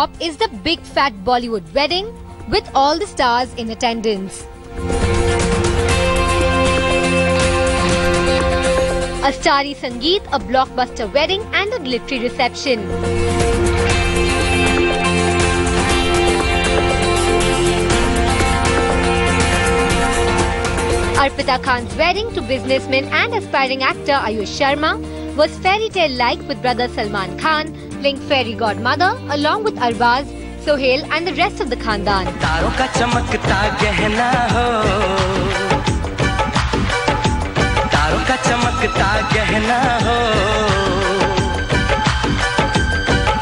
backdrop is the big fat Bollywood wedding with all the stars in attendance. A starry Sangeet, a blockbuster wedding and a glittery reception. Arpita Khan's wedding to businessman and aspiring actor Ayush Sharma was fairy tale-like with brother Salman Khan playing fairy godmother along with Arbaz, Sohail and the rest of the Khandan. तारों का चमकता गहना हो, तारों का चमकता गहना हो,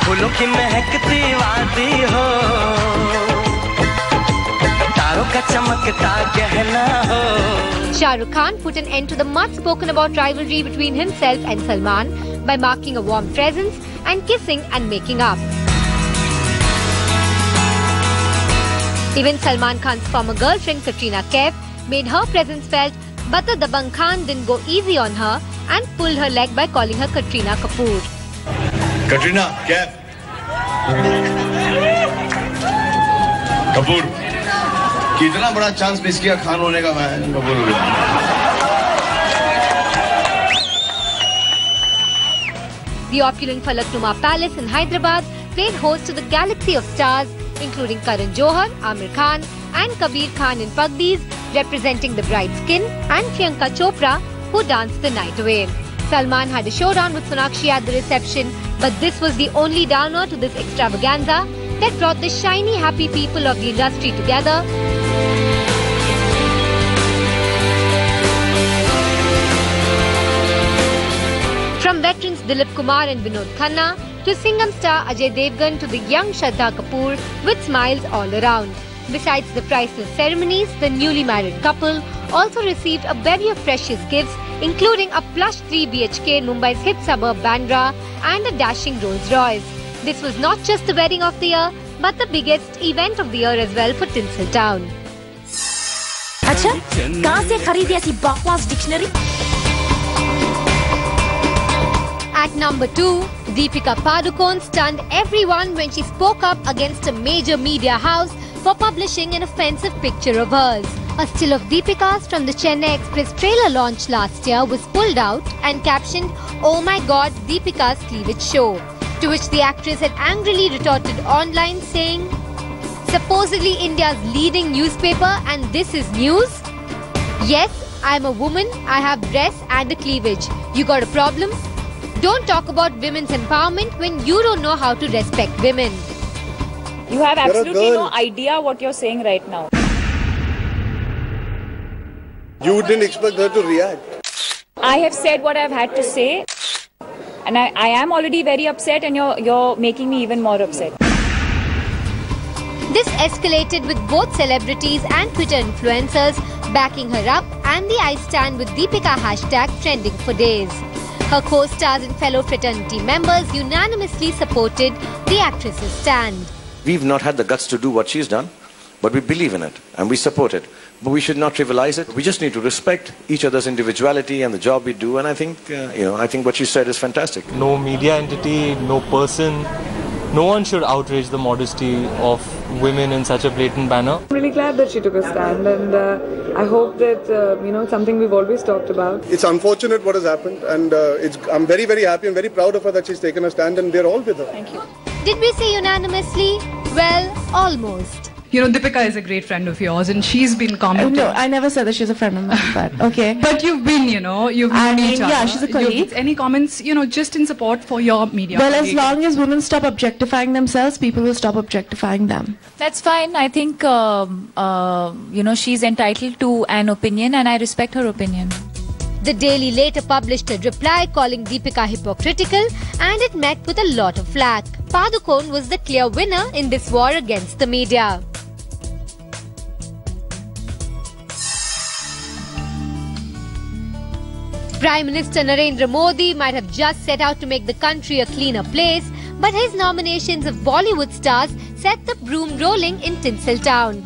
फूलों की महकती वादी हो, तारों का चमकता गहना हो. Shah Rukh Khan put an end to the much spoken about rivalry between himself and Salman by marking a warm presence and kissing and making up. Even Salman Khan's former girlfriend Katrina Kaif made her presence felt, but the Dabangg Khan didn't go easy on her and pulled her leg by calling her Katrina Kapoor. Katrina Kaif. Kapoor. कितना बड़ा chance miss किया खान होने का. मैं कपूर हो गया. The opulent Falaknuma Palace in Hyderabad played host to the galaxy of stars, including Karan Johar, Amir Khan and Kabir Khan in pagdis representing the bride's skin, and Priyanka Chopra, who danced the night away. Salman had a showdown with Sonakshi at the reception, but this was the only downer to this extravaganza that brought the shiny, happy people of the industry together. From veterans Dilip Kumar and Vinod Khanna to Singham star Ajay Devgan to the young Shraddha Kapoor with smiles all around. Besides the priceless ceremonies, the newly married couple also received a bevy of precious gifts, including a plush 3 BHK in Mumbai's hip suburb Bandra and a dashing Rolls Royce. This was not just the wedding of the year, but the biggest event of the year as well for Tinseltown. अच्छा, कहाँ से खरीदी ऐसी बकवास dictionary? At number 2, Deepika Padukone stunned everyone when she spoke up against a major media house for publishing an offensive picture of hers. A still of Deepika's from the Chennai Express trailer launch last year was pulled out and captioned, "Oh my God, Deepika's cleavage show." To which the actress had angrily retorted online saying, "Supposedly India's leading newspaper and this is news? Yes, I'm a woman, I have breasts and a cleavage. You got a problem? Don't talk about women's empowerment when you don't know how to respect women." You have absolutely no idea what you're saying right now. You didn't expect her to react. I have said what I've had to say, and I am already very upset, and you're making me even more upset. This escalated with both celebrities and Twitter influencers backing her up and the I Stand with Deepika hashtag trending for days. Her co-stars and fellow fraternity members unanimously supported the actress's stand. We've not had the guts to do what she's done, but we believe in it and we support it. But we should not trivialize it. We just need to respect each other's individuality and the job we do. And I think, I think what she said is fantastic. No media entity, no person, no one should outrage the modesty of women in such a blatant manner. I'm really glad that she took a stand, and I hope that, it's something we've always talked about. It's unfortunate what has happened, and I'm very, very happy and very proud of her that she's taken a stand, and we're all with her. Thank you. Did we say unanimously? Well, almost. Deepika is a great friend of yours, and she's been commenting. No, I never said that she's a friend of mine, but okay. But you've been, you've known each other. Yeah, she's a colleague. Any comments, just in support for your media? Well, as long as women stop objectifying themselves, people will stop objectifying them. That's fine. I think, she's entitled to an opinion, and I respect her opinion. The Daily later published a reply calling Deepika hypocritical, and it met with a lot of flack. Padukone was the clear winner in this war against the media. Prime Minister Narendra Modi might have just set out to make the country a cleaner place, but his nominations of Bollywood stars set the broom rolling in Tinseltown.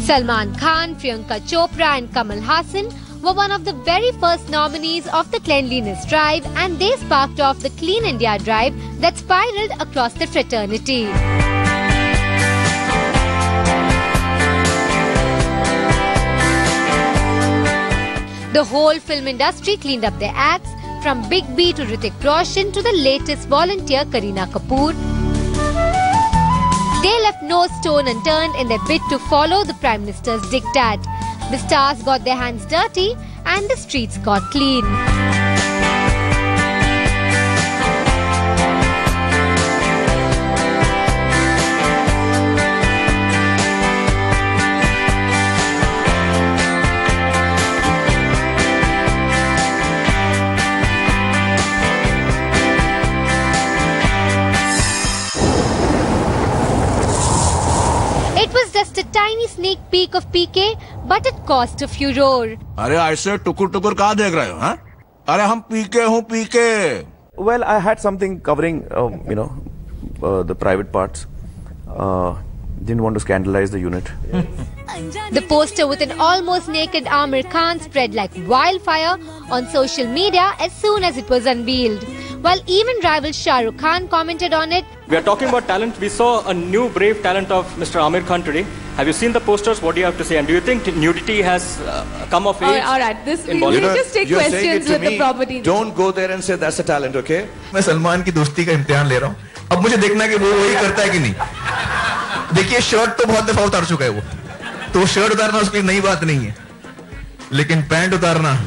Salman Khan, Priyanka Chopra and Kamal Haasan were one of the very first nominees of the Cleanliness Drive, and they sparked off the Clean India Drive that spiraled across the fraternity. The whole film industry cleaned up their acts, from Big B to Hrithik Roshan to the latest volunteer Kareena Kapoor. They left no stone unturned in their bid to follow the Prime Minister's diktat. The stars got their hands dirty and the streets got clean. It was just a tiny sneak peek of PK, but it caused a furore. अरे ऐसे टुकुर टुकुर कहाँ देख रहे हो? हाँ? अरे हम PK हूँ PK. Well, I had something covering, the private parts. Didn't want to scandalize the unit. The poster with an almost naked Aamir Khan spread like wildfire on social media as soon as it was unveiled. While even rival Shah Rukh Khan commented on it. We are talking about talent. We saw a new brave talent of Mr. Aamir Khan today. Have you seen the posters? What do you have to say? And do you think nudity has come of age? All right, we'll just take questions with the property. Don't go there and say that's a talent, okay? मैं सलमान की दोस्ती का इम्तिहान ले रहा हूँ. अब मुझे देखना है कि वो वही करता है कि नहीं. देखिए शर्ट तो बहुत दफा उतार चुका है वो. तो शर्ट उतारना उसकी नई बात नहीं है. लेकिन पैंट उतारना.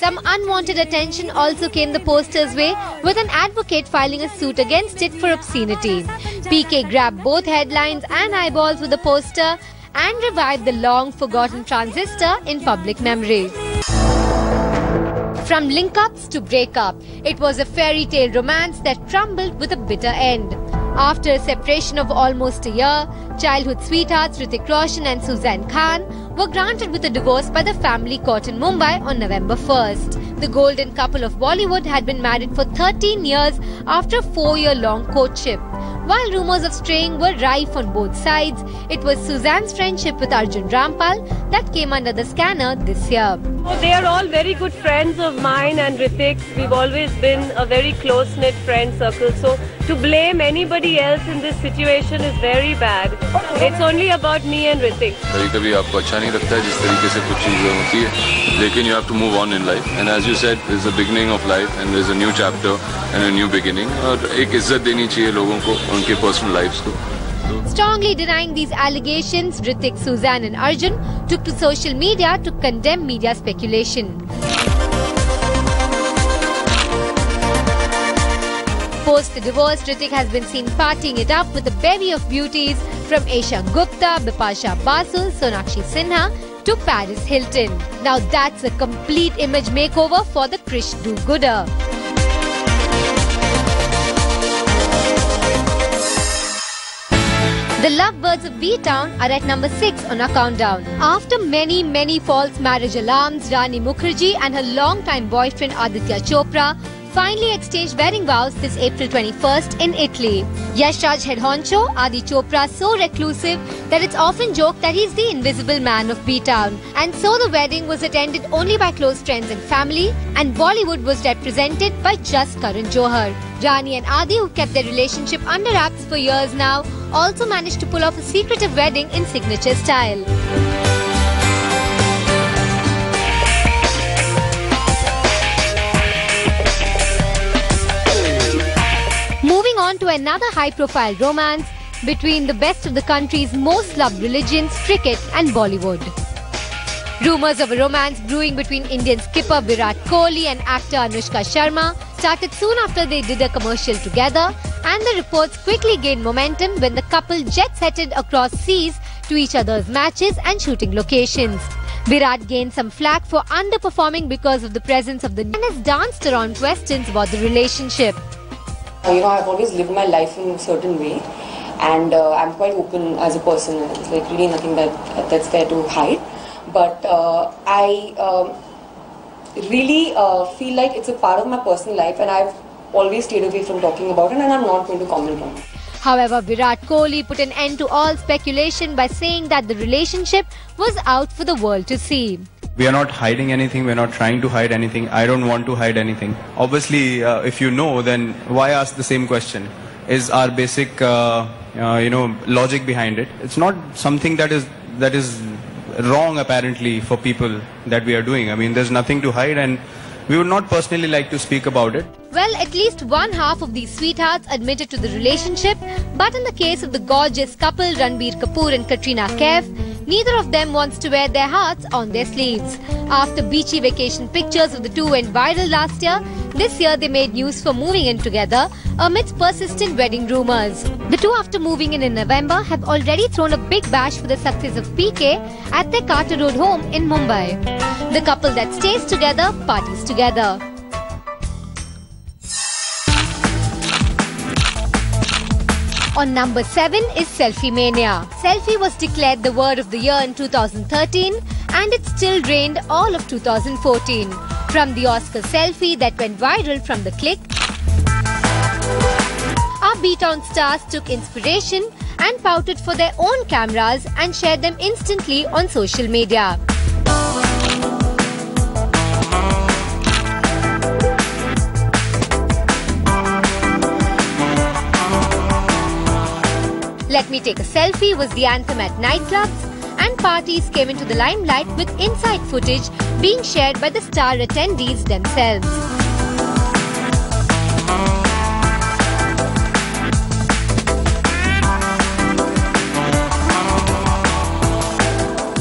Some unwanted attention also came the poster's way, with an advocate filing a suit against it for obscenity. PK grabbed both headlines and eyeballs with the poster and revived the long-forgotten transistor in public memory. From link-ups to break-up, it was a fairy tale romance that crumbled with a bitter end. After a separation of almost a year, childhood sweethearts Hrithik Roshan and Suzanne Khan were granted with a divorce by the family court in Mumbai on November 1st. The golden couple of Bollywood had been married for 13 years after a 4-year-long courtship. While rumours of straying were rife on both sides, it was Suzanne's friendship with Arjun Rampal that came under the scanner this year. They are all very good friends of mine and Hrithik's. We've always been a very close-knit friend circle. So to blame anybody else in this situation is very bad. It's only about me and Hrithik. कभी-कभी आपको अच्छा नहीं लगता है जिस तरीके से कुछ चीजें होती है, लेकिन you have to move on in life. And as you said, there's a beginning of life and there's a new chapter and a new beginning. और एक इज्जत देनी चाहिए लोगों को उनके personal lives को. Strongly denying these allegations, Hrithik, Suzanne and Arjun took to social media to condemn media speculation. Post the divorce, Hrithik has been seen partying it up with a bevy of beauties from Aisha Gupta, Bipasha Basu, Sonakshi Sinha to Paris Hilton. Now that's a complete image makeover for the Krish do-gooder. The lovebirds of B-Town are at number 6 on our countdown. After many false marriage alarms, Rani Mukherjee and her long-time boyfriend Aditya Chopra finally exchanged wedding vows this April 21st in Italy. Yash Raj head honcho Adi Chopra so reclusive that it's often joked that he's the invisible man of B-Town. And so the wedding was attended only by close friends and family, and Bollywood was represented by just Karan Johar. Rani and Adi, who kept their relationship under wraps for years now, also managed to pull off a secretive wedding in signature style. Moving on to another high-profile romance between the best of the country's most loved religions, cricket and Bollywood. Rumours of a romance brewing between Indian skipper Virat Kohli and actor Anushka Sharma started soon after they did a commercial together, and the reports quickly gained momentum when the couple jet-setted across seas to each other's matches and shooting locations. Virat gained some flack for underperforming because of the presence of the and has danced around questions about the relationship. I've always lived my life in a certain way, and I'm quite open as a person. It's like really nothing that's there to hide. But I really feel like it's a part of my personal life, and I've always stayed away from talking about it, and I'm not going to comment on it. However, Virat Kohli put an end to all speculation by saying that the relationship was out for the world to see. We are not hiding anything. We are not trying to hide anything. I don't want to hide anything. Obviously, if you know, then why ask the same question? Is our basic, logic behind it? It's not something that is wrong apparently for people that we are doing. I mean, there's nothing to hide, and we would not personally like to speak about it. Well, at least one half of these sweethearts admitted to the relationship, but in the case of the gorgeous couple Ranbir Kapoor and Katrina Kaif, neither of them wants to wear their hearts on their sleeves. After beachy vacation pictures of the two went viral last year, this year they made news for moving in together amidst persistent wedding rumours. The two, after moving in November, have already thrown a big bash for the success of PK at their Carter Road home in Mumbai. The couple that stays together parties together. On number 7 is Selfie Mania. Selfie was declared the word of the year in 2013 and it still reigned all of 2014. From the Oscar selfie that went viral from the click, our B-Town stars took inspiration and pouted for their own cameras and shared them instantly on social media. Let Me Take a Selfie was the anthem at nightclubs, and parties came into the limelight with inside footage being shared by the star attendees themselves.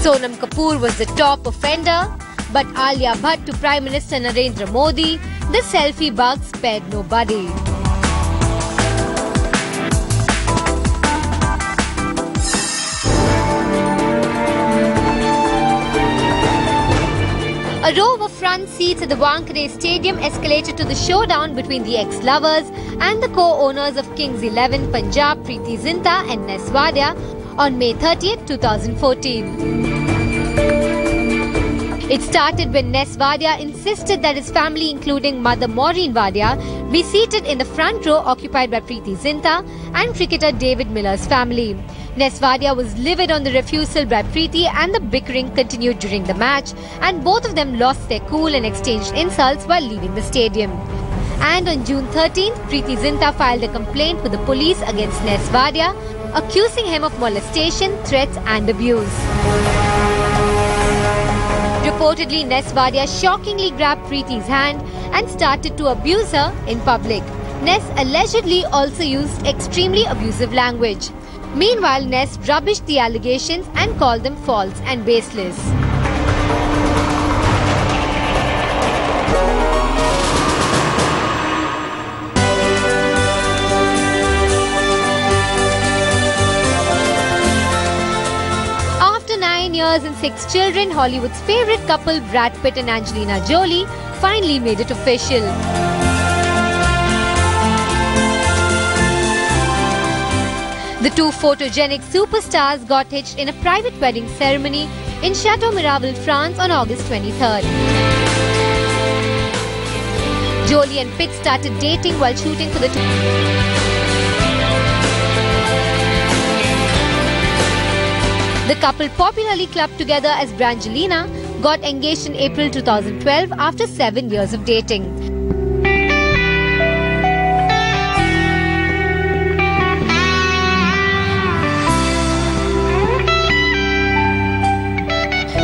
Sonam Kapoor was the top offender, but Alia Bhatt to Prime Minister Narendra Modi, the selfie bug spared nobody. A row of front seats at the Wankhede Stadium escalated to the showdown between the ex-lovers and the co-owners of Kings 11 Punjab, Preeti Zinta and Ness Wadia on May 30th, 2014. It started when Ness Wadia insisted that his family, including mother Maureen Wadia, be seated in the front row occupied by Preeti Zinta and cricketer David Miller's family. Ness Wadia was livid on the refusal by Preeti, and the bickering continued during the match, and both of them lost their cool and exchanged insults while leaving the stadium. And on June 13th, Preeti Zinta filed a complaint with the police against Ness Wadia, accusing him of molestation, threats and abuse. Reportedly, Ness Wadia shockingly grabbed Preeti's hand and started to abuse her in public. Ness allegedly also used extremely abusive language. Meanwhile, Ness rubbished the allegations and called them false and baseless. After 9 years and 6 children, Hollywood's favorite couple Brad Pitt and Angelina Jolie finally made it official. The two photogenic superstars got hitched in a private wedding ceremony in Chateau Miraval, France on August 23rd. Jolie and Pitt started dating while shooting for the two. The couple, popularly clubbed together as Brangelina, got engaged in April 2012 after 7 years of dating.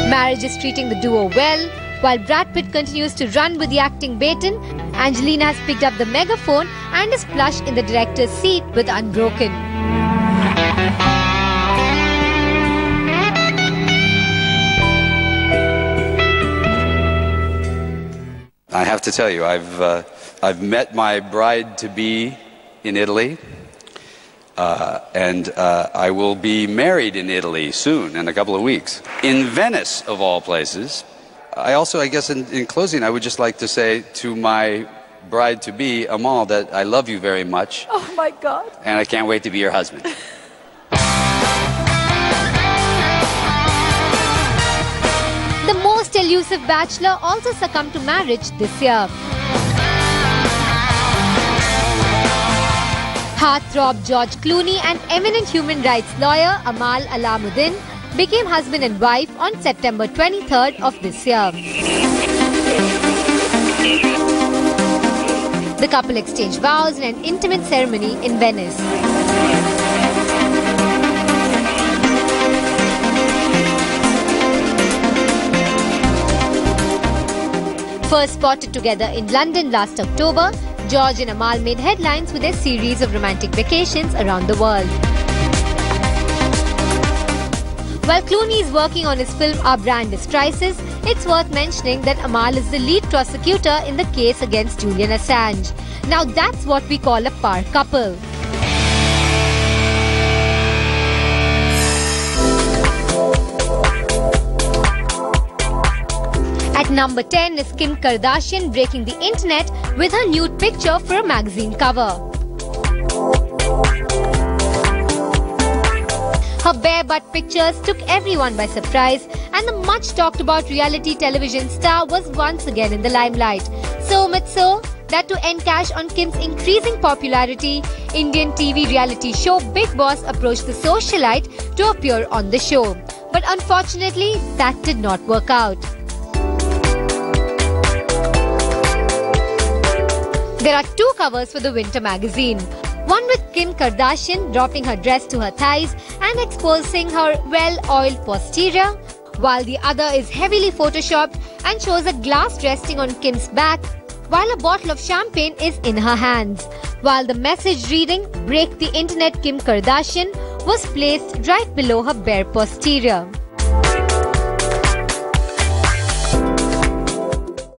Marriage is treating the duo well. While Brad Pitt continues to run with the acting baton, Angelina has picked up the megaphone and is plush in the director's seat with Unbroken. I have to tell you, I've met my bride-to-be in Italy. And I will be married in Italy soon, in a couple of weeks. In Venice, of all places. I also, I guess, in closing, I would just like to say to my bride-to-be, Amal, that I love you very much. Oh, my God. And I can't wait to be your husband. The most elusive bachelor also succumbed to marriage this year. Heartthrob George Clooney and eminent human rights lawyer Amal Alamuddin became husband and wife on September 23rd of this year. The couple exchanged vows in an intimate ceremony in Venice. First spotted together in London last October, George and Amal made headlines with their series of romantic vacations around the world. While Clooney is working on his film Our Brand is Crisis, it's worth mentioning that Amal is the lead prosecutor in the case against Julian Assange. Now that's what we call a par couple. At number 10 is Kim Kardashian breaking the internet with her nude picture for a magazine cover. Her bare butt pictures took everyone by surprise, and the much talked about reality television star was once again in the limelight. So much so that to encash on Kim's increasing popularity, Indian TV reality show Bigg Boss approached the socialite to appear on the show. But unfortunately, that did not work out. There are two covers for the winter magazine. One with Kim Kardashian dropping her dress to her thighs and exposing her well-oiled posterior, while the other is heavily photoshopped and shows a glass resting on Kim's back, while a bottle of champagne is in her hands. While the message reading, "Break the Internet Kim Kardashian," was placed right below her bare posterior.